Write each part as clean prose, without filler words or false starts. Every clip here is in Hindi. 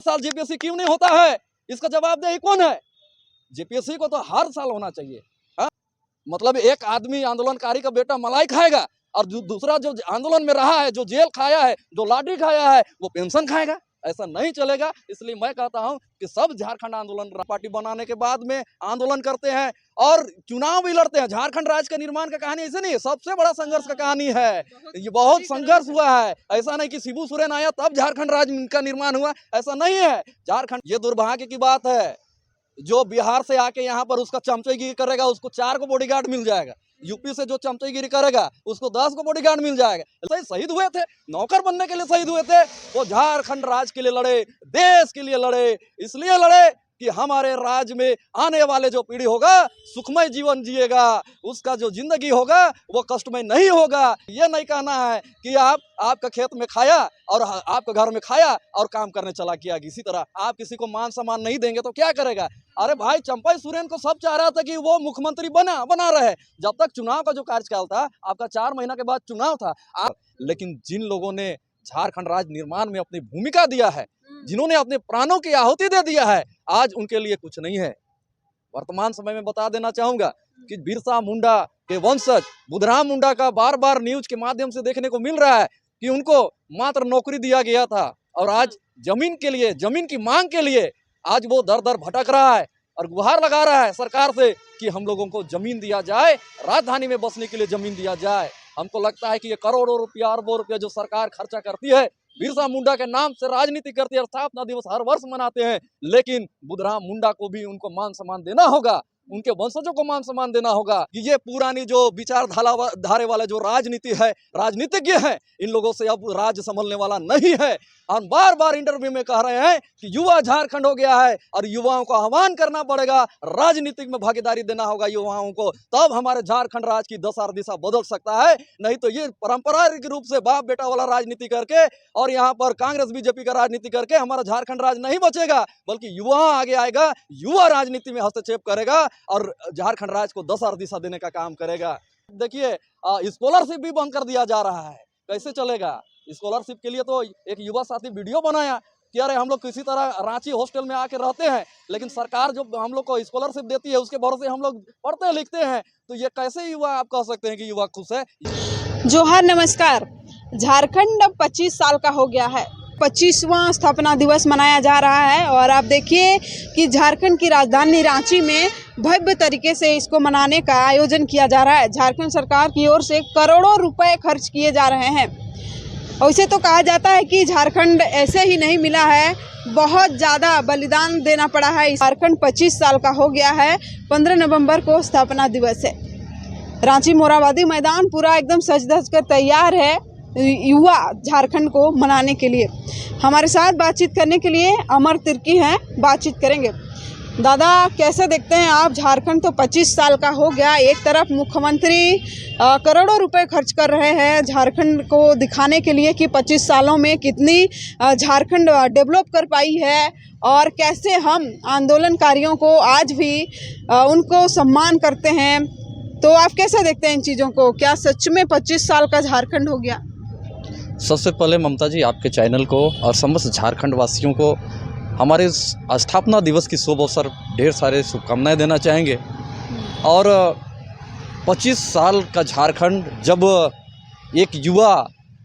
साल जेपीएससी क्यों नहीं होता है? इसका जवाबदेही कौन है? जेपीएससी को तो हर साल होना चाहिए। हाँ? मतलब एक आदमी आंदोलनकारी का बेटा मलाई खाएगा और दूसरा जो आंदोलन में रहा है, जो जेल खाया है, जो लाठी खाया है, वो पेंशन खाएगा। ऐसा नहीं चलेगा। इसलिए मैं कहता हूं कि सब झारखंड आंदोलन पार्टी बनाने के बाद में आंदोलन करते हैं और चुनाव भी लड़ते हैं। झारखंड राज्य का निर्माण का कहानी ऐसे नहीं है, सबसे बड़ा संघर्ष का कहानी है। ये बहुत संघर्ष हुआ है। ऐसा नहीं कि शिबू सोरेन आया तब झारखंड राज्य का निर्माण हुआ, ऐसा नहीं है। झारखंड, ये दुर्भाग्य की बात है, जो बिहार से आके यहाँ पर उसका चमचेगिरी करेगा उसको 4 को बॉडीगार्ड मिल जाएगा। यूपी से जो चमचेगिरी करेगा उसको 10 को बॉडीगार्ड मिल जाएगा। ऐसे शहीद हुए थे, नौकर बनने के लिए शहीद हुए थे। वो झारखंड राज्य के लिए लड़े, देश के लिए लड़े, इसलिए लड़े कि हमारे राज्य में आने वाले जो पीढ़ी होगा सुखमय जीवन जिएगा, उसका जो जिंदगी होगा वो कष्टमय नहीं होगा। ये नहीं कहना है कि आपका खेत में खाया और आपके घर में खाया और काम करने चला किया। इसी तरह आप किसी को मान सम्मान नहीं देंगे तो क्या करेगा? अरे भाई, चंपई सोरेन को सब चाह रहा था कि वो मुख्यमंत्री बना रहे। जब तक चुनाव का जो कार्यकाल था, आपका 4 महीना के बाद चुनाव था। लेकिन जिन लोगों ने झारखंड राज्य निर्माण में अपनी भूमिका दिया है, जिन्होंने अपने प्राणों की आहुति दे दिया है, आज उनके लिए कुछ नहीं है। वर्तमान समय में बता देना चाहूंगा कि बिरसा मुंडा के वंशज बुधराम मुंडा का बार बार न्यूज के माध्यम से देखने को मिल रहा है कि उनको मात्र नौकरी दिया गया था और आज जमीन के लिए, जमीन की मांग के लिए आज वो दर दर भटक रहा है और गुहार लगा रहा है सरकार से कि हम लोगों को जमीन दिया जाए, राजधानी में बसने के लिए जमीन दिया जाए। हमको लगता है कि ये करोड़ों रुपया, अरबों रुपया जो सरकार खर्चा करती है बिरसा मुंडा के नाम से राजनीति करती है। स्थापना दिवस हर वर्ष मनाते हैं, लेकिन बुधराम मुंडा को भी उनको मान सम्मान देना होगा, उनके वंशजों को मान सम्मान देना होगा कि ये पुरानी जो विचार धारे वाला जो राजनीति है, राजनीतिज्ञ है, इन लोगों से अब राज्य संभलने वाला नहीं है। हम बार बार इंटरव्यू में कह रहे हैं कि युवा झारखंड हो गया है और युवाओं को आह्वान करना पड़ेगा, राजनीतिक में भागीदारी देना होगा युवाओं को, तब हमारे झारखंड राज्य की दशा दिशा बदल सकता है। नहीं तो ये पारंपरिक रूप से बाप बेटा वाला राजनीति करके और यहाँ पर कांग्रेस बीजेपी का राजनीति करके हमारा झारखंड राज्य नहीं बचेगा, बल्कि युवा आगे आएगा, युवा राजनीति में हस्तक्षेप करेगा और झारखंड राज्य को दशा दिशा देने का काम करेगा। देखिए, स्कॉलरशिप भी बंद कर दिया जा रहा है, कैसे चलेगा? स्कॉलरशिप के लिए तो एक युवा साथी वीडियो बनाया कि अरे हम लोग किसी तरह रांची हॉस्टल में आके रहते हैं, लेकिन सरकार जो हम लोग को स्कॉलरशिप देती है उसके भरोसे हम लोग पढ़ते लिखते हैं, तो ये कैसे युवा आप कह सकते हैं कि युवा खुश है? जोहार, नमस्कार। झारखंड अब 25 साल का हो गया है। 25वां स्थापना दिवस मनाया जा रहा है और आप देखिए कि झारखंड की राजधानी रांची में भव्य तरीके से इसको मनाने का आयोजन किया जा रहा है। झारखंड सरकार की ओर से करोड़ों रुपए खर्च किए जा रहे हैं। वैसे तो कहा जाता है कि झारखंड ऐसे ही नहीं मिला है, बहुत ज़्यादा बलिदान देना पड़ा है। झारखंड 25 साल का हो गया है। 15 नवंबर को स्थापना दिवस है। रांची मोराबादी मैदान पूरा एकदम सज धज कर तैयार है युवा झारखंड को मनाने के लिए। हमारे साथ बातचीत करने के लिए अमर तिर्की हैं, बातचीत करेंगे। दादा, कैसे देखते हैं आप? झारखंड तो 25 साल का हो गया, एक तरफ मुख्यमंत्री करोड़ों रुपए खर्च कर रहे हैं झारखंड को दिखाने के लिए कि 25 सालों में कितनी झारखंड डेवलप कर पाई है और कैसे हम आंदोलनकारियों को आज भी उनको सम्मान करते हैं। तो आप कैसे देखते हैं इन चीज़ों को? क्या सच में 25 साल का झारखंड हो गया? सबसे पहले ममता जी, आपके चैनल को और समस्त झारखंड वासियों को हमारे स्थापना दिवस की शुभ अवसर ढेर सारे शुभकामनाएं देना चाहेंगे। और 25 साल का झारखंड, जब एक युवा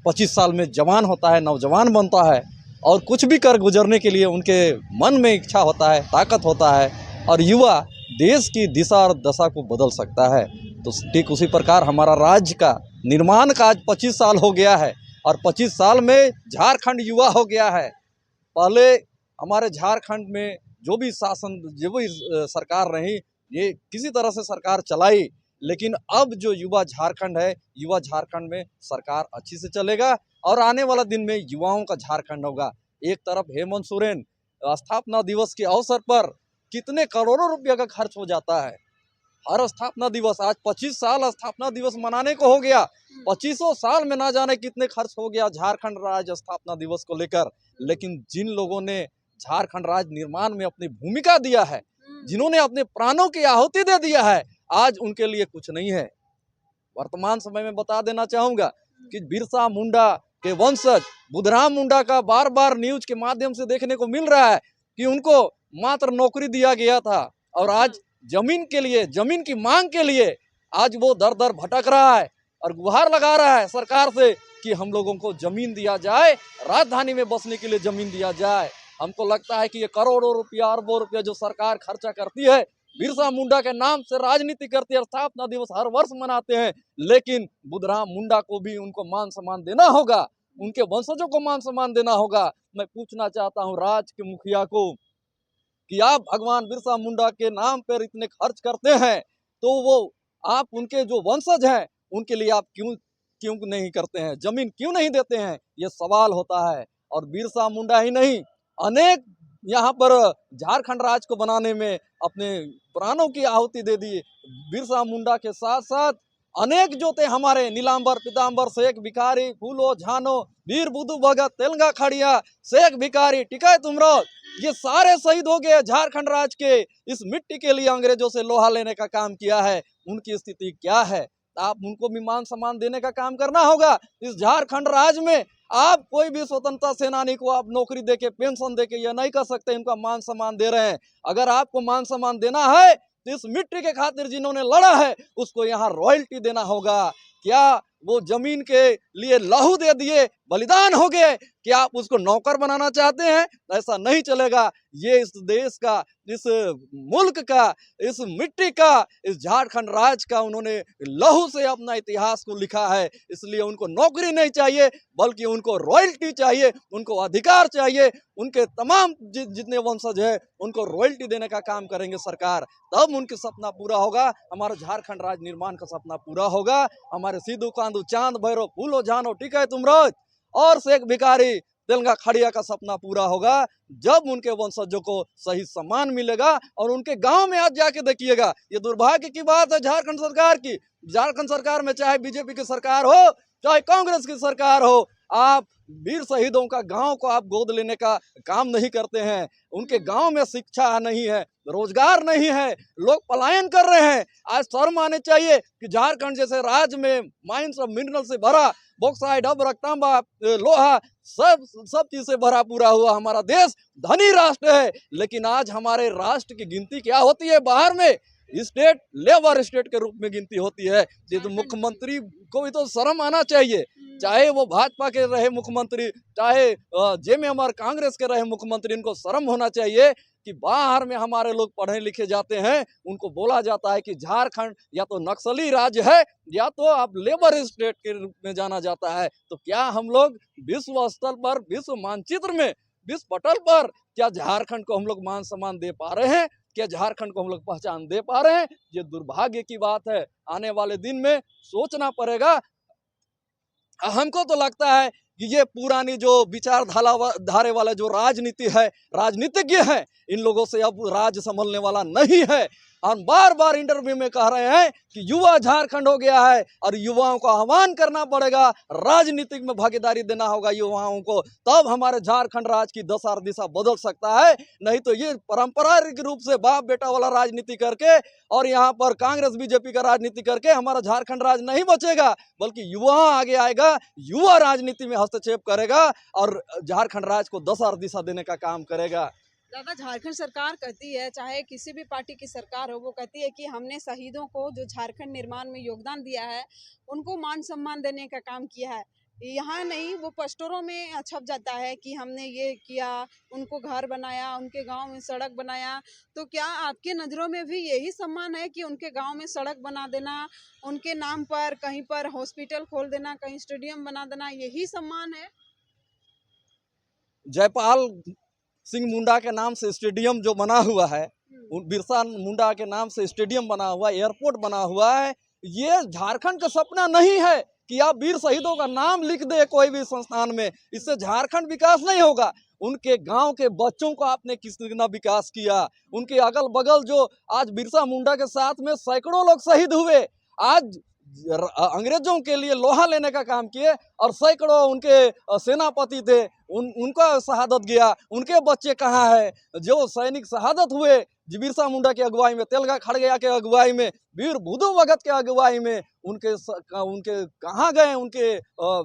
25 साल में जवान होता है, नौजवान बनता है और कुछ भी कर गुजरने के लिए उनके मन में इच्छा होता है, ताकत होता है और युवा देश की दिशा और दशा को बदल सकता है। तो ठीक उसी प्रकार हमारा राज्य का निर्माण का आज 25 साल हो गया है और 25 साल में झारखंड युवा हो गया है। पहले हमारे झारखंड में जो भी शासन, जो भी सरकार रही, ये किसी तरह से सरकार चलाई, लेकिन अब जो युवा झारखंड है, युवा झारखंड में सरकार अच्छी से चलेगा और आने वाला दिन में युवाओं का झारखंड होगा। एक तरफ हेमंत सोरेन स्थापना दिवस के अवसर पर कितने करोड़ों रुपये का खर्च हो जाता है हर स्थापना दिवस। आज 25 साल स्थापना दिवस मनाने को हो गया, 25 साल में ना जाने कितने खर्च हो गया झारखंड राज्य स्थापना दिवस को लेकर। लेकिन जिन लोगों ने झारखंड राज्य निर्माण में अपनी भूमिका दिया है, जिन्होंने अपने प्राणों की आहुति दे दिया है, आज उनके लिए कुछ नहीं है। वर्तमान समय में बता देना चाहूंगा कि बिरसा मुंडा के वंशज बुधराम मुंडा का बार बार न्यूज के माध्यम से देखने को मिल रहा है कि उनको मात्र नौकरी दिया गया था और आज जमीन के लिए, जमीन की मांग के लिए आज वो दर दर भटक रहा है और गुहार लगा रहा है सरकार से कि हम लोगों को जमीन दिया जाए, राजधानी में बसने के लिए जमीन दिया जाए। हमको लगता है कि ये करोड़ों रुपया, अरबों रुपया जो सरकार खर्चा करती है बिरसा मुंडा के नाम से राजनीति करती है, स्थापना दिवस हर वर्ष मनाते हैं, लेकिन बुधराम मुंडा को भी उनको मान सम्मान देना होगा, उनके वंशजों को मान सम्मान देना होगा। मैं पूछना चाहता हूँ राज्य के मुखिया को कि आप भगवान बिरसा मुंडा के नाम पर इतने खर्च करते हैं तो वो आप उनके जो वंशज हैं उनके लिए आप क्यों नहीं करते हैं, जमीन क्यों नहीं देते हैं, ये सवाल होता है। और बिरसा मुंडा ही नहीं, अनेक यहाँ पर झारखंड राज्य को बनाने में अपने प्राणों की आहुति दे दी। बिरसा मुंडा के साथ साथ अनेक जो थे हमारे नीलांबर, पीतांबर, शेख भिखारी, फूलो झानो, वीर बुद्धू भगत, तेलंगा खड़िया, शेख भिखारी, टिकाय तुमरो, ये सारे शहीद हो गए झारखंड राज्य के इस मिट्टी के लिए अंग्रेजों से लोहा लेने का काम किया है। उनकी स्थिति क्या है, आप उनको भी मान सम्मान देने का काम करना होगा। इस झारखंड राज्य में आप कोई भी स्वतंत्रता सेनानी को आप नौकरी देके, पेंशन देके ये नहीं कर सकते इनका मान सम्मान दे रहे हैं। अगर आपको मान सम्मान देना है तो इस मिट्टी के खातिर जिन्होंने लड़ा है उसको यहाँ रॉयल्टी देना होगा। क्या वो जमीन के लिए लहू दे दिए, बलिदान हो गए, क्या आप उसको नौकर बनाना चाहते हैं? ऐसा नहीं चलेगा। ये इस देश का, इस मुल्क का, इस मिट्टी का, इस झारखंड राज्य का उन्होंने लहू से अपना इतिहास को लिखा है, इसलिए उनको नौकरी नहीं चाहिए बल्कि उनको रॉयल्टी चाहिए, उनको अधिकार चाहिए। उनके तमाम जितने वंशज है उनको रॉयल्टी देने का काम करेंगे सरकार, तब उनके सपना पूरा होगा, हमारा झारखंड राज्य निर्माण का सपना पूरा होगा। हमारे सिद्धू कांदू, चांद भैरव, फूलो झानो, टिकाय तुमरोज और शेख भिखारी, तेलंगा खड़िया का सपना पूरा होगा जब उनके वंशजों को सही सम्मान मिलेगा। और उनके गांव में आज जाके देखिएगा, ये दुर्भाग्य की बात है झारखंड सरकार की, झारखंड सरकार में चाहे बीजेपी की सरकार हो चाहे कांग्रेस की सरकार हो, आप वीर शहीदों का गांव को आप गोद लेने का काम नहीं करते हैं। उनके गांव में शिक्षा नहीं है, रोजगार नहीं है, लोग पलायन कर रहे हैं। आज शर्म आने चाहिए कि झारखंड जैसे राज्य में माइंस ऑफ मिनरल से भरा, बॉक्साइड, अभ्रक, तांबा, लोहा, सब चीज से भरा पूरा हुआ हमारा देश धनी राष्ट्र है, लेकिन आज हमारे राष्ट्र की गिनती क्या होती है बाहर में? स्टेट, लेबर स्टेट के रूप में गिनती होती है। ये तो मुख्यमंत्री को भी तो शर्म आना चाहिए, चाहे वो भाजपा के रहे मुख्यमंत्री, चाहे जेएमएम कांग्रेस के रहे मुख्यमंत्री, इनको शर्म होना चाहिए कि बाहर में हमारे लोग पढ़े लिखे जाते हैं, उनको बोला जाता है कि झारखंड या तो नक्सली राज्य है या तो आप लेबर स्टेट के रूप में जाना जाता है। तो क्या हम लोग विश्व स्तर पर, विश्व मानचित्र में, विश्व पटल पर क्या झारखंड को हम लोग मान सम्मान दे पा रहे हैं? क्या झारखंड को हम लोग पहचान दे पा रहे हैं? ये दुर्भाग्य की बात है। आने वाले दिन में सोचना पड़ेगा। हमको तो लगता है कि ये पुरानी जो विचारधारे वाला जो राजनीति है, राजनीतिज्ञ है, इन लोगों से अब राज्य संभलने वाला नहीं है। हम बार बार इंटरव्यू में कह रहे हैं कि युवा झारखंड हो गया है और युवाओं को आह्वान करना पड़ेगा, राजनीतिक में भागीदारी देना होगा युवाओं को, तब हमारे झारखंड राज्य की दशा और दिशा बदल सकता है। नहीं तो ये पारंपरिक रूप से बाप बेटा वाला राजनीति करके और यहाँ पर कांग्रेस बीजेपी का राजनीति करके हमारा झारखंड राज्य नहीं बचेगा, बल्कि युवा आगे आएगा, युवा राजनीति में हस्तक्षेप करेगा और झारखंड राज्य को दशा और दिशा देने का काम करेगा। दादा, झारखंड सरकार कहती है, चाहे किसी भी पार्टी की सरकार हो, वो कहती है कि हमने शहीदों को जो झारखंड निर्माण में योगदान दिया है उनको मान सम्मान देने का काम किया है। यहाँ नहीं, वो पोस्टरों में छप जाता है कि हमने ये किया, उनको घर बनाया, उनके गांव में सड़क बनाया। तो क्या आपके नज़रों में भी यही सम्मान है कि उनके गांव में सड़क बना देना, उनके नाम पर कहीं पर हॉस्पिटल खोल देना, कहीं स्टेडियम बना देना, यही सम्मान है? जयपाल सिंह मुंडा के नाम से स्टेडियम जो बना हुआ है, बिरसा मुंडा के नाम से स्टेडियम बना हुआ है, एयरपोर्ट बना हुआ है, ये झारखंड का सपना नहीं है कि आप वीर शहीदों का नाम लिख दे कोई भी संस्थान में, इससे झारखंड विकास नहीं होगा। उनके गांव के बच्चों को आपने कितना विकास किया, उनके अगल बगल जो आज बिरसा मुंडा के साथ में सैकड़ों लोग शहीद हुए, आज अंग्रेजों के लिए लोहा लेने का काम किए और सैकड़ों उनके सेनापति थे, उनका शहादत गया। उनके बच्चे कहाँ है जो सैनिक शहादत हुए बिरसा मुंडा की अगुवाई में, तेलगा खड़गया के अगुवाई में, वीर बुधु भगत के अगुवाई में, उनके कहाँ गए? उनके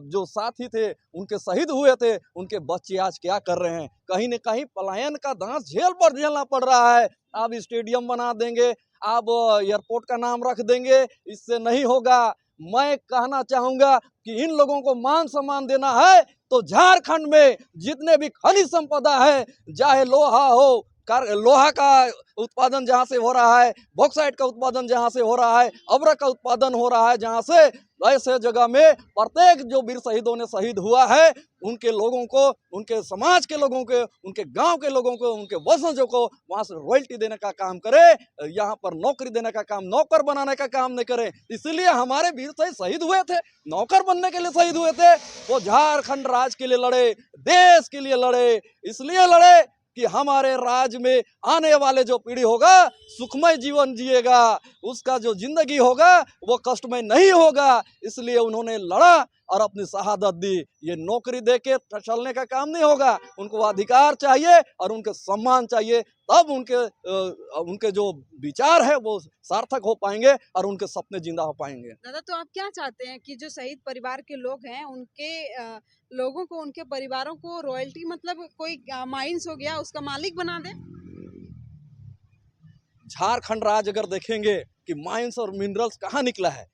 जो साथी थे, उनके शहीद हुए थे, उनके बच्चे आज क्या कर रहे हैं? कहीं न कहीं पलायन का दांव झेलना पड़ रहा है। आप स्टेडियम बना देंगे, आप एयरपोर्ट का नाम रख देंगे, इससे नहीं होगा। मैं कहना चाहूंगा कि इन लोगों को मान सम्मान देना है तो झारखंड में जितने भी खनिज संपदा है, चाहे लोहा हो, लोहा का उत्पादन जहां से हो रहा है, बॉक्साइट का उत्पादन जहां से हो रहा है, अब्रक का उत्पादन हो रहा है, जहां से ऐसे जगह में प्रत्येक जो वीर शहीदों ने शहीद हुआ है, उनके लोगों को, उनके समाज के लोगों को, उनके गांव के लोगों को, उनके वंशजों को वहां से रॉयल्टी देने का काम करे। यहाँ पर नौकरी देने का काम, नौकर बनाने का काम नहीं करे। इसलिए हमारे वीर शहीद हुए थे, नौकर बनने के लिए शहीद हुए थे। वो झारखंड राज्य के लिए लड़े, देश के लिए लड़े, इसलिए लड़े कि हमारे राज्य में आने वाले जो पीढ़ी होगा सुखमय जीवन जिएगा, उसका जो जिंदगी होगा वो कष्टमय नहीं होगा। इसलिए उन्होंने लड़ा और अपनी शहादत दी। ये नौकरी देके चलने का काम नहीं होगा, उनको अधिकार चाहिए और उनके सम्मान चाहिए, तब उनके जो विचार है वो सार्थक हो पाएंगे और उनके सपने जिंदा हो पाएंगे। दादा, तो आप क्या चाहते हैं कि जो शहीद परिवार के लोग हैं उनके लोगों को, उनके परिवारों को रॉयल्टी, मतलब कोई माइंस हो गया उसका मालिक बना दे? झारखंड राज्य अगर देखेंगे कि माइंस और मिनरल्स कहाँ निकला है,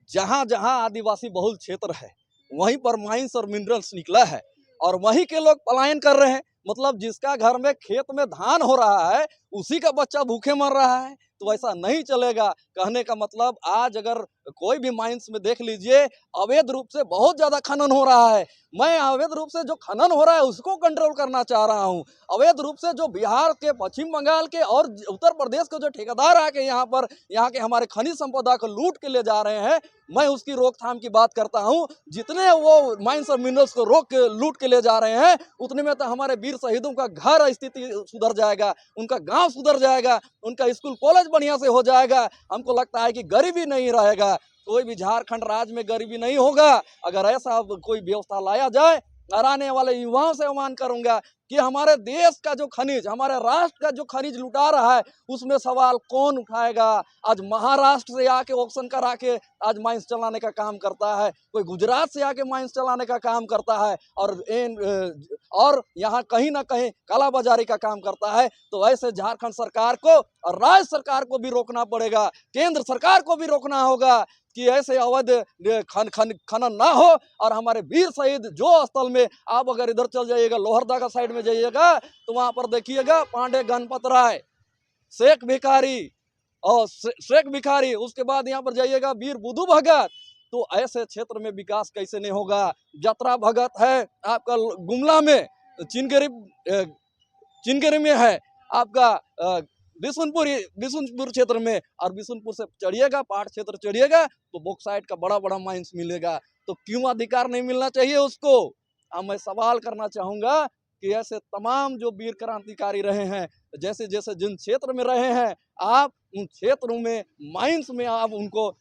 जहाँ जहाँ आदिवासी बहुल क्षेत्र है वहीं पर माइंस और मिनरल्स निकला है और वहीं के लोग पलायन कर रहे हैं। मतलब जिसका घर में खेत में धान हो रहा है उसी का बच्चा भूखे मर रहा है, तो ऐसा नहीं चलेगा। कहने का मतलब आज अगर कोई भी माइंस में देख लीजिए अवैध रूप से बहुत ज्यादा खनन हो रहा है। मैं अवैध रूप से जो खनन हो रहा है उसको कंट्रोल करना चाह रहा हूं। अवैध रूप से जो बिहार के, पश्चिम बंगाल के और उत्तर प्रदेश के जो ठेकेदार आके यहाँ के हमारे खनिज संपदा को लूट के ले जा रहे हैं, मैं उसकी रोकथाम की बात करता हूं। जितने वो माइंस और मिनरल्स को लूट के ले जा रहे हैं, उतने में तो हमारे वीर शहीदों का घर स्थिति सुधर जाएगा, उनका गांव सुधर जाएगा, उनका स्कूल कॉलेज बढ़िया से हो जाएगा। हमको लगता है कि गरीबी नहीं रहेगा, कोई भी झारखंड राज्य में गरीबी नहीं होगा अगर ऐसा कोई व्यवस्था लाया जाए। और आने वाले युवाओं से आह्वान करूंगा कि हमारे देश का जो खनिज, हमारे राष्ट्र का जो खनिज लुटा रहा है उसमें सवाल कौन उठाएगा? आज महाराष्ट्र से आके ऑक्शन करा के आज माइंस चलाने का काम करता है, कोई गुजरात से आके माइंस चलाने का काम करता है और यहाँ कहीं ना कहीं कालाबाजारी का काम करता है। तो ऐसे झारखंड सरकार को और राज्य सरकार को भी रोकना पड़ेगा, केंद्र सरकार को भी रोकना होगा कि ऐसे अवैध खनन ना हो। और हमारे वीर शहीद जो स्थल में, आप अगर इधर चल जाइएगा लोहरदगा साइड में जाइएगा तो वहां पर देखिएगा पांडे गणपत राय, शेख भिखारी, उसके बाद यहाँ पर जाइएगा वीर बुधु भगत। तो ऐसे क्षेत्र में विकास कैसे नहीं होगा? जतरा भगत है आपका गुमला में, चिनगरी में है आपका बिशुनपुर क्षेत्र में, और बिशुनपुर से चढ़िएगा, पहाड़ क्षेत्र चढ़िएगा तो बॉक्साइट का बड़ा बड़ा माइंस मिलेगा। तो क्यों अधिकार नहीं मिलना चाहिए उसको? अब मैं सवाल करना चाहूंगा कि ऐसे तमाम जो वीर क्रांतिकारी रहे हैं, जैसे जैसे जिन क्षेत्र में रहे हैं, आप उन क्षेत्रों में माइंस में आप उनको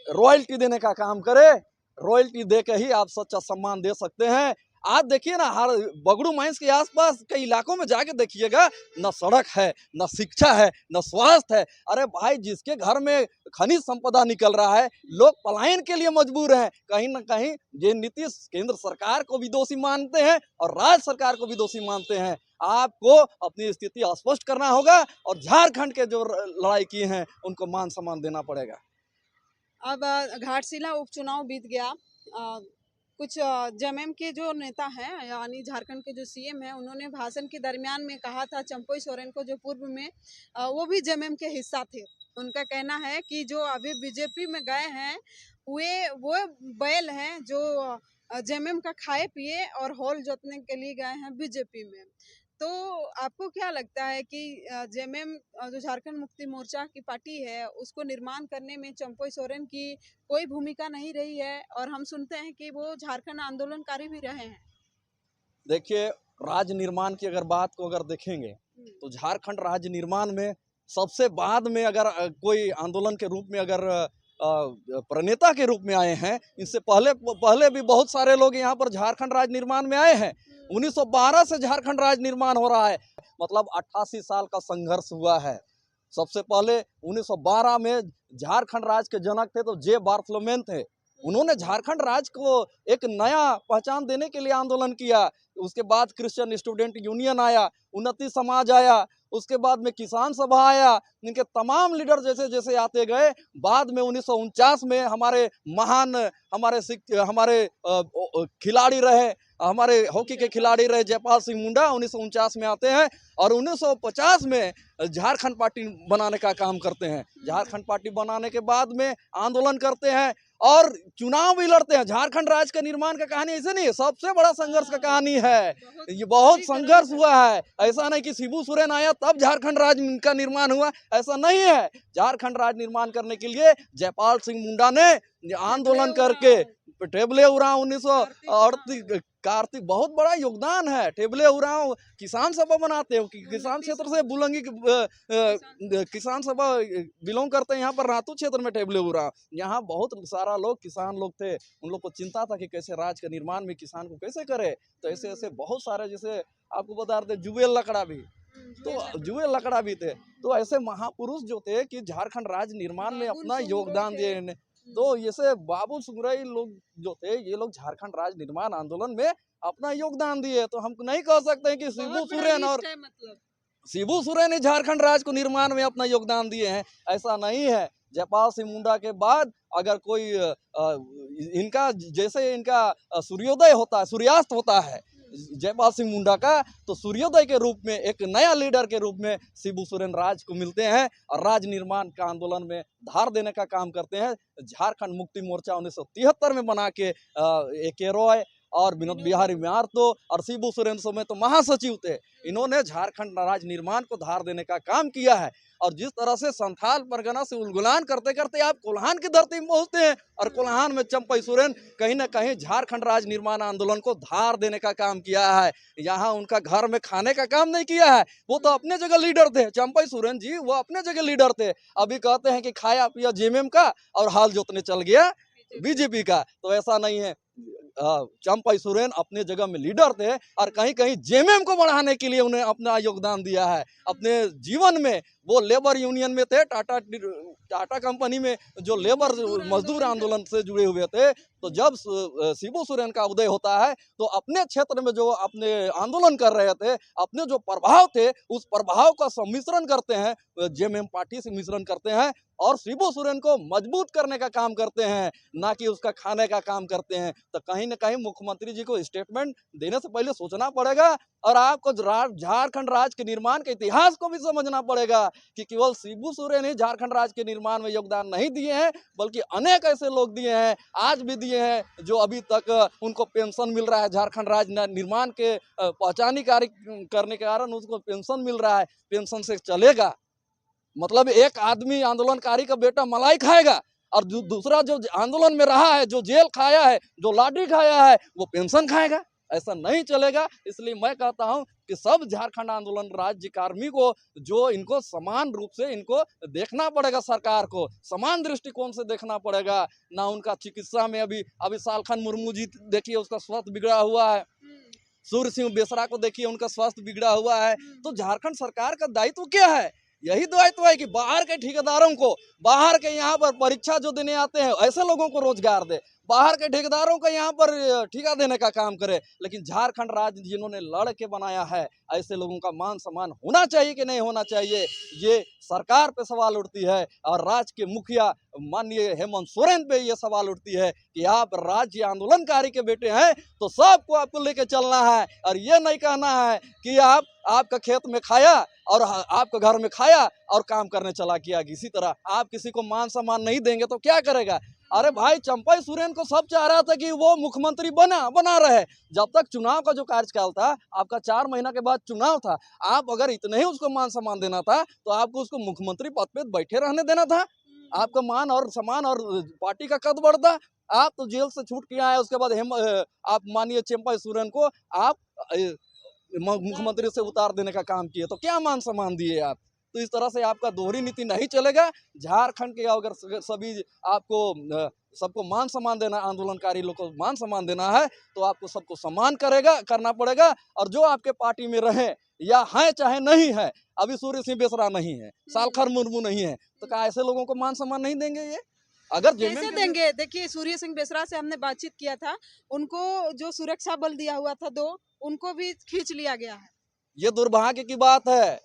रॉयल्टी देने का काम करें। रॉयल्टी दे के ही आप सच्चा सम्मान दे सकते हैं। आज देखिए ना, हर बगड़ू माइंस के आसपास के इलाकों में जाके देखिएगा, न सड़क है, न शिक्षा है, न स्वास्थ्य है। अरे भाई, जिसके घर में खनिज संपदा निकल रहा है, लोग पलायन के लिए मजबूर हैं। कहीं ना कहीं ये नीतीश केंद्र सरकार को भी दोषी मानते हैं और राज्य सरकार को भी दोषी मानते हैं। आपको अपनी स्थिति स्पष्ट करना होगा और झारखंड के जो लड़ाई की हैं उनको मान सम्मान देना पड़ेगा। अब घाटशिला उपचुनाव बीत गया। कुछ जेएमएम के जो नेता हैं, यानी झारखंड के जो सीएम हैं, उन्होंने भाषण के दरमियान में कहा था चंपई सोरेन को, जो पूर्व में वो भी जेएमएम के हिस्सा थे। उनका कहना है कि जो अभी बीजेपी में गए हैं वो बैल हैं जो जेएमएम का खाए पिए और हॉल जोतने के लिए गए हैं बीजेपी में। तो आपको क्या लगता है कि जेएमएम जो झारखंड मुक्ति मोर्चा की पार्टी है, उसको निर्माण करने में चंपई सोरेन की कोई भूमिका नहीं रही है? और हम सुनते हैं कि वो झारखंड आंदोलनकारी भी रहे हैं। देखिए, राज्य निर्माण की अगर बात को अगर देखेंगे तो झारखंड राज्य निर्माण में सबसे बाद में अगर कोई आंदोलन के रूप में अगर प्रणेता के रूप में आए हैं, इससे पहले पहले भी बहुत सारे लोग यहाँ पर झारखंड राज्य निर्माण में आए हैं। 1912 से झारखंड राज्य निर्माण हो रहा है, मतलब 88 साल का संघर्ष हुआ है। सबसे पहले 1912 में झारखंड राज्य के जनक थे तो जे बार्थलोमेन थे। उन्होंने झारखंड राज्य को एक नया पहचान देने के लिए आंदोलन किया। उसके बाद क्रिश्चियन स्टूडेंट यूनियन आया, उन्नति समाज आया, उसके बाद में किसान सभा आया। इनके तमाम लीडर जैसे जैसे आते गए, बाद में 1949 में हमारे महान हमारे खिलाड़ी रहे, हमारे हॉकी के खिलाड़ी रहे जयपाल सिंह मुंडा 1949 में आते हैं और 1950 में झारखंड पार्टी बनाने का काम करते हैं। झारखंड पार्टी बनाने के बाद में आंदोलन करते हैं और चुनाव भी लड़ते हैं। झारखंड राज्य का निर्माण का कहानी ऐसे नहीं है, सबसे बड़ा संघर्ष का कहानी है। ये बहुत संघर्ष हुआ है। ऐसा नहीं कि शिबू सोरेन आया तब झारखंड राज्य का निर्माण हुआ, ऐसा नहीं है। झारखंड राज्य निर्माण करने के लिए जयपाल सिंह मुंडा ने आंदोलन करके टेबले उराव 1938 कार्तिक बहुत बड़ा योगदान है। टेबले उराव किसान सभा बनाते हैं, किसान क्षेत्र से बुलंगी किसान सभा बिलोंग करते हैं। यहाँ पर रातू क्षेत्र में टेबले उराव, यहाँ बहुत सारा लोग किसान लोग थे। उन लोग को चिंता था कि कैसे राज्य के निर्माण में किसान को कैसे करे। तो ऐसे ऐसे बहुत सारे, जैसे आपको बता रहे थे जुवेल लकड़ा भी, तो जुवेल लकड़ा भी थे। तो ऐसे महापुरुष जो थे कि झारखंड राज्य निर्माण में अपना योगदान दिए। तो जैसे बाबू सुंगरई लोग जो थे, ये लोग झारखंड राज्य निर्माण आंदोलन में अपना योगदान दिए। तो हम नहीं कह सकते हैं कि शिबू सोरेन ने झारखंड राज्य को निर्माण में अपना योगदान दिए हैं, ऐसा नहीं है। जयपाल सिंह मुंडा के बाद अगर कोई इनका जैसे इनका सूर्योदय होता है, सूर्यास्त होता है जयपाल सिंह मुंडा का, तो सूर्योदय के रूप में एक नया लीडर के रूप में शिबू सोरेन राज्य को मिलते हैं और राज्य निर्माण का आंदोलन में धार देने का काम करते हैं। झारखंड मुक्ति मोर्चा 1973 में बना के ए.के. रॉय और विनोद बिहारी महतो और शिबू सोरेन समय तो महासचिव थे, इन्होंने झारखंड राज्य निर्माण को धार देने का काम किया है। और जिस तरह से संथाल परगना से उलगुलान करते करते आप कोल्हान की धरती में पहुंचते हैं और कोल्हान में चंपई सोरेन कहीं ना कहीं झारखंड राज्य निर्माण आंदोलन को धार देने का काम किया है। यहाँ उनका घर में खाने का काम नहीं किया है, वो तो अपने जगह लीडर थे। चंपई सोरेन जी वो अपने जगह लीडर थे। अभी कहते हैं कि खाया पिया जेएमएम का और हाल जोतने चल गया बीजेपी का, तो ऐसा नहीं है। चंपई सोरेन अपने जगह में लीडर थे और कहीं कहीं जेएमएम को बढ़ाने के लिए उन्हें अपना योगदान दिया है। अपने जीवन में वो लेबर यूनियन में थे, टाटा कंपनी में जो लेबर मजदूर आंदोलन से जुड़े हुए थे। तो जब शिबू सोरेन का उदय होता है तो अपने क्षेत्र में जो अपने आंदोलन कर रहे थे, अपने जो प्रभाव थे, उस प्रभाव का सम्मिश्रण करते हैं, जेएमएम पार्टी से मिश्रण करते हैं और शिबू सोरेन को मजबूत करने का काम करते हैं, ना कि उसका खाने का काम करते हैं। तो कहीं ना कहीं मुख्यमंत्री जी को स्टेटमेंट देने से पहले सोचना पड़ेगा और आपको झारखंड राज्य के निर्माण के इतिहास को भी समझना पड़ेगा कि केवल शिबू सोरेन ही झारखंड राज्य के निर्माण में योगदान नहीं दिए हैं, बल्कि अनेक ऐसे लोग दिए हैं, आज भी दिए हैं, जो अभी तक उनको पेंशन मिल रहा है। झारखंड राज्य निर्माण के पहचानी कार्य करने के कारण उसको पेंशन मिल रहा है, पेंशन से चलेगा। मतलब एक आदमी आंदोलनकारी का बेटा मलाई खाएगा और दूसरा जो आंदोलन में रहा है, जो जेल खाया है, जो लाठी खाया है, वो पेंशन खाएगा, ऐसा नहीं चलेगा। इसलिए मैं कहता हूं कि सब झारखंड आंदोलन राज्य कार्मी को जो इनको समान रूप से इनको देखना पड़ेगा, सरकार को समान दृष्टिकोण से देखना पड़ेगा। ना उनका चिकित्सा में अभी सालखन मुर्मू जी देखिए उसका स्वास्थ्य बिगड़ा हुआ है, सूर्य सिंह बेसरा को देखिए उनका स्वास्थ्य बिगड़ा हुआ है। तो झारखंड सरकार का दायित्व क्या है? यही दायित्व है कि बाहर के ठेकेदारों को, बाहर के यहाँ पर परीक्षा जो देने आते हैं ऐसे लोगों को रोजगार दे, बाहर के ठेकेदारों को यहाँ पर ठेका देने का काम करे। लेकिन झारखंड राज्य जिन्होंने लड़ के बनाया है, ऐसे लोगों का मान सम्मान होना चाहिए कि नहीं होना चाहिए, ये सरकार पे सवाल उठती है। और राज्य के मुखिया माननीय हेमंत सोरेन पे ये सवाल उठती है कि आप राज्य आंदोलनकारी के बेटे हैं तो सबको आपको लेके चलना है और ये नहीं कहना है कि आपका खेत में खाया और आपका घर में खाया और काम करने चला गया। इसी तरह आप किसी को मान सम्मान नहीं देंगे तो क्या करेगा? अरे भाई, चंपई सोरेन को सब चाह रहा था कि वो मुख्यमंत्री बना रहे। जब तक चुनाव का जो कार्यकाल था, आपका 4 महीना के बाद चुनाव था, आप अगर इतने ही उसको मान सम्मान देना था तो आपको उसको मुख्यमंत्री पद पे बैठे रहने देना था, आपका मान और सम्मान और पार्टी का कद बढ़ता। आप तो जेल से छूट के आए, उसके बाद आप मानिए चंपई सोरेन को आप मुख्यमंत्री से उतार देने का काम किए, तो क्या मान सम्मान दिए आप? तो इस तरह से आपका दोहरी नीति नहीं चलेगा। झारखंड के अगर सभी आपको सबको मान सम्मान देना, आंदोलनकारी लोग को मान सम्मान देना है तो आपको सबको सम्मान करना पड़ेगा। और जो आपके पार्टी में रहे या है चाहे नहीं है, अभी सूर्य सिंह बेसरा नहीं है, सालखर मुर्मू नहीं है, तो क्या ऐसे लोगों को मान सम्मान नहीं देंगे? ये अगर कैसे देंगे? देखिए, सूर्य सिंह बेसरा से हमने बातचीत किया था, उनको जो सुरक्षा बल दिया हुआ था 2, उनको भी खींच लिया गया है। ये दुर्भाग्य की बात है।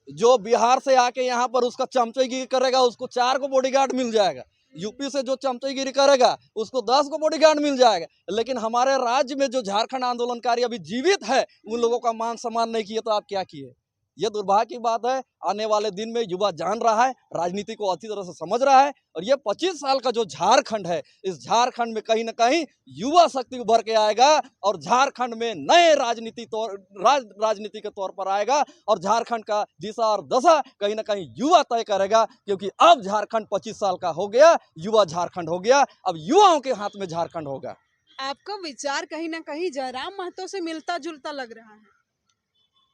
जो बिहार से आके यहाँ पर उसका चमचेगिरी करेगा उसको 4 को बॉडीगार्ड मिल जाएगा। यूपी से जो चमचेगिरी करेगा उसको 10 को बॉडीगार्ड मिल जाएगा। लेकिन हमारे राज्य में जो झारखंड आंदोलनकारी अभी जीवित है उन लोगों का मान सम्मान नहीं किए, तो आप क्या किए? ये दुर्भाग्य की बात है। आने वाले दिन में युवा जान रहा है, राजनीति को अच्छी तरह से समझ रहा है, और ये 25 साल का जो झारखंड है, इस झारखंड में कहीं ना कहीं युवा शक्ति उभर के आएगा और झारखंड में नए राजनीति के तौर पर आएगा और झारखंड का दिशा और दशा कहीं ना कहीं युवा तय करेगा। क्योंकि अब झारखंड 25 साल का हो गया, युवा झारखंड हो गया, अब युवाओं के हाथ में झारखंड होगा। आपका विचार कहीं ना कहीं जयराम महतो से मिलता जुलता लग रहा है।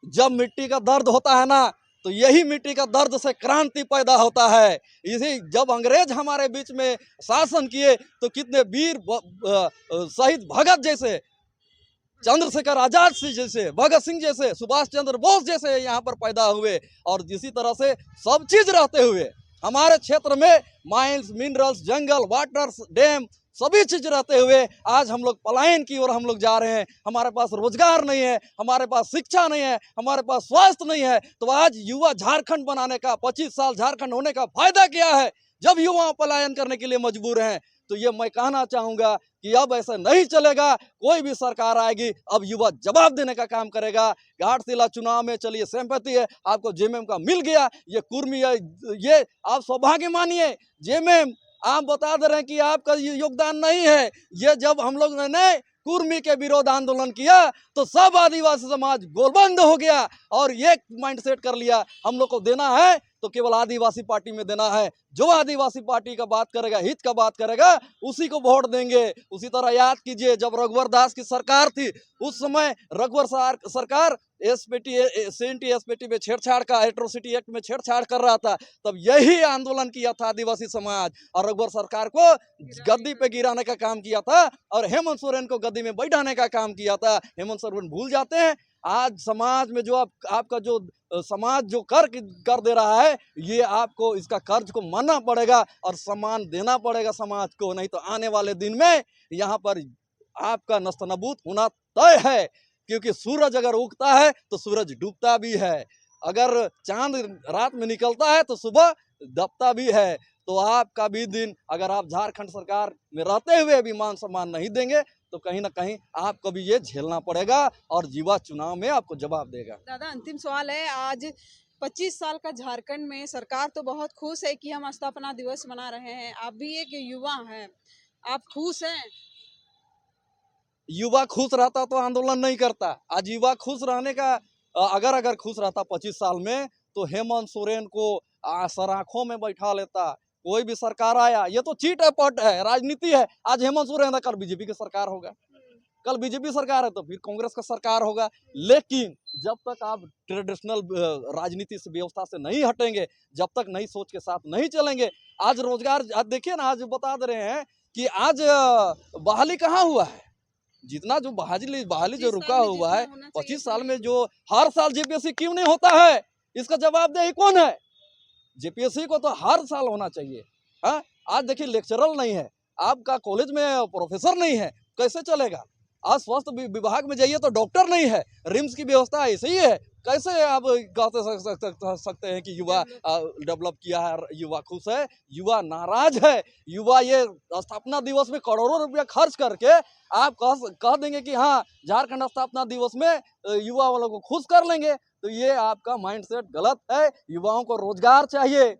जब मिट्टी का दर्द होता है ना, तो यही मिट्टी का दर्द से क्रांति पैदा होता है। इसी जब अंग्रेज हमारे बीच में शासन किए तो कितने वीर शहीद भगत जैसे, चंद्रशेखर आजाद जैसे, भगत सिंह जैसे, सुभाष चंद्र बोस जैसे यहाँ पर पैदा हुए। और इसी तरह से सब चीज रहते हुए हमारे क्षेत्र में माइंस, मिनरल्स, जंगल, वाटर, डैम, सभी चीज रहते हुए आज हम लोग पलायन की ओर हम लोग जा रहे हैं। हमारे पास रोजगार नहीं है, हमारे पास शिक्षा नहीं है, हमारे पास स्वास्थ्य नहीं है। तो आज युवा झारखंड बनाने का, 25 साल झारखंड होने का फायदा क्या है जब युवा पलायन करने के लिए मजबूर हैं? तो ये मैं कहना चाहूंगा कि अब ऐसा नहीं चलेगा। कोई भी सरकार आएगी, अब युवा जवाब देने का काम करेगा। घाटशिला चुनाव में चलिए सिंपैथी है, आपको जेएमएम का मिल गया, ये कुर्मी है, ये आप सौभाग्य मानिए। जेएमएम आप बता दे रहे हैं कि आपका योगदान नहीं है। ये जब हम लोग ने कुर्मी के विरोध आंदोलन किया तो सब आदिवासी समाज गोलबंद हो गया और एक माइंडसेट कर लिया, हम लोग को देना है तो केवल आदिवासी पार्टी में देना है। जो आदिवासी पार्टी का बात करेगा, हित का बात करेगा, उसी को वोट देंगे। उसी तरह याद कीजिए जब रघुवर दास की सरकार थी, उस समय रघुवर सरकार एसपीटी में छेड़छाड़ का, एट्रोसिटी एक्ट में छेड़छाड़ कर रहा था, तब यही आंदोलन किया था आदिवासी समाज और रघुवर सरकार को गद्दी पे गिराने का काम किया था और हेमंत सोरेन को गद्दी में बैठाने का काम किया था। हेमंत सोरेन भूल जाते हैं। आज समाज में जो आपका जो समाज जो कर दे रहा है, ये आपको इसका कर्ज को मानना पड़ेगा और सम्मान देना पड़ेगा समाज को। नहीं तो आने वाले दिन में यहाँ पर आपका नस्तनबूत होना तय है। क्योंकि सूरज अगर उगता है तो सूरज डूबता भी है, अगर चांद रात में निकलता है तो सुबह दबता भी है। तो आपका भी दिन अगर आप झारखंड सरकार में रहते हुए भी मान सम्मान नहीं देंगे तो कहीं ना कहीं आपको भी ये झेलना पड़ेगा और युवा चुनाव में आपको जवाब देगा। दादा, अंतिम सवाल है, आज 25 साल का झारखंड में सरकार तो बहुत खुश है कि हम स्थापना दिवस मना रहे हैं, आप भी एक युवा हैं, आप खुश हैं? युवा खुश रहता तो आंदोलन नहीं करता। आज युवा खुश रहने का अगर खुश रहता 25 साल में तो हेमंत सोरेन को सराखों में बैठा लेता। कोई भी सरकार आया, ये तो चीट है, पट है, राजनीति है। आज हेमंत सोरेन है, कल बीजेपी की सरकार होगा, कल बीजेपी सरकार है तो फिर कांग्रेस का सरकार होगा। लेकिन जब तक आप ट्रेडिशनल राजनीति से, व्यवस्था से नहीं हटेंगे, जब तक नई सोच के साथ नहीं चलेंगे, आज रोजगार, आज देखिए ना, आज बता दे रहे हैं कि आज बहाली कहाँ हुआ है। जितना जो बहाली जो रुका हुआ है 25 साल में, जो हर साल जेपीएससी क्यों नहीं होता है, इसका जवाबदेही कौन है? जेपीएससी को तो हर साल होना चाहिए। हाँ, आज देखिए लेक्चरर नहीं है, आपका कॉलेज में प्रोफेसर नहीं है, कैसे चलेगा? आज स्वास्थ्य विभाग में जाइए तो डॉक्टर नहीं है, रिम्स की व्यवस्था ऐसे ही है। कैसे आप कह सकते हैं कि युवा डेवलप किया है, युवा खुश है? युवा नाराज है। युवा ये स्थापना दिवस में करोड़ों रुपया खर्च करके आप कह देंगे कि हाँ झारखंड स्थापना दिवस में युवा वालों को खुश कर लेंगे, तो ये आपका माइंडसेट गलत है। युवाओं को रोजगार चाहिए,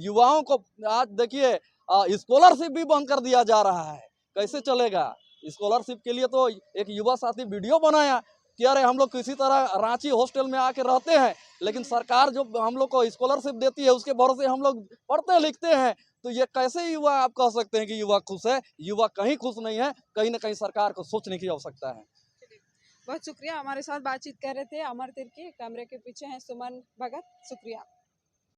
युवाओं को आज देखिए स्कॉलरशिप भी बंद कर दिया जा रहा है, कैसे चलेगा? स्कॉलरशिप के लिए तो एक युवा साथी वीडियो बनाया कि अरे हम लोग किसी तरह रांची हॉस्टल में आके रहते हैं, लेकिन सरकार जो हम लोग को स्कॉलरशिप देती है उसके भरोसे हम लोग पढ़ते लिखते हैं। तो ये कैसे युवा आप कह सकते हैं कि युवा खुश है? युवा कहीं खुश नहीं है, कहीं ना कहीं सरकार को सोचने की आवश्यकता है। बहुत शुक्रिया, हमारे साथ बातचीत कर रहे थे अमर तिर्की। कैमरे के पीछे हैं सुमन भगत, शुक्रिया।